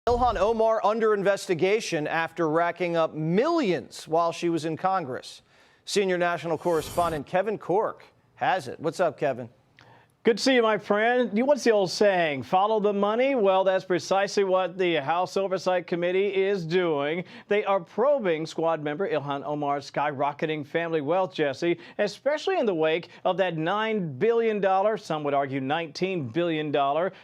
IIhan Omar under investigation after racking up millions while she was in Congress. Senior national correspondent Kevin Cork has it. What's up, Kevin? Good to see you, my friend. What's the old saying? Follow the money? Well, that's precisely what the House Oversight Committee is doing. They are probing Squad Member Ilhan Omar's skyrocketing family wealth, Jesse, especially in the wake of that $9 billion, some would argue $19 billion,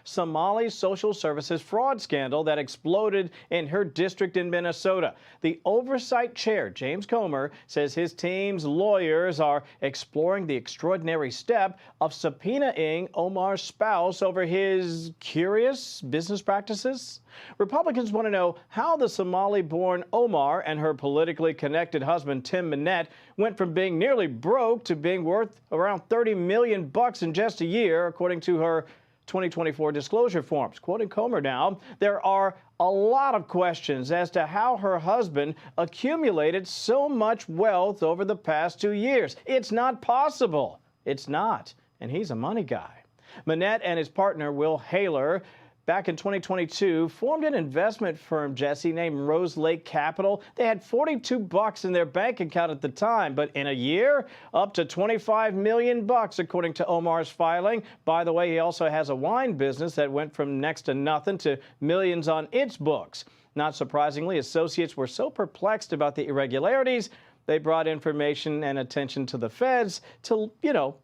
Somali social services fraud scandal that exploded in her district in Minnesota. The Oversight Chair, James Comer, says his team's lawyers are exploring the extraordinary step of subpoenaing Omar's spouse over his curious business practices. Republicans want to know how the Somali-born Omar and her politically connected husband Tom Minnet went from being nearly broke to being worth around $30 million in just a year, according to her 2024 disclosure forms. Quoting Comer now, there are a lot of questions as to how her husband accumulated so much wealth over the past 2 years. It's not possible. It's not. And he's a money guy. Minnet and his partner, Will Haler, back in 2022, formed an investment firm, Jesse, named Rose Lake Capital. They had $42 in their bank account at the time, but in a year, up to $25 million, according to Omar's filing. By the way, he also has a wine business that went from next to nothing to millions on its books. Not surprisingly, associates were so perplexed about the irregularities, they brought information and attention to the feds to,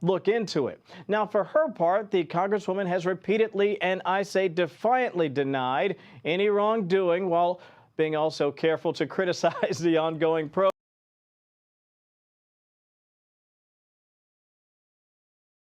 look into it. Now, for her part, the Congresswoman has repeatedly, and I say defiantly, denied any wrongdoing while being also careful to criticize the ongoing probe.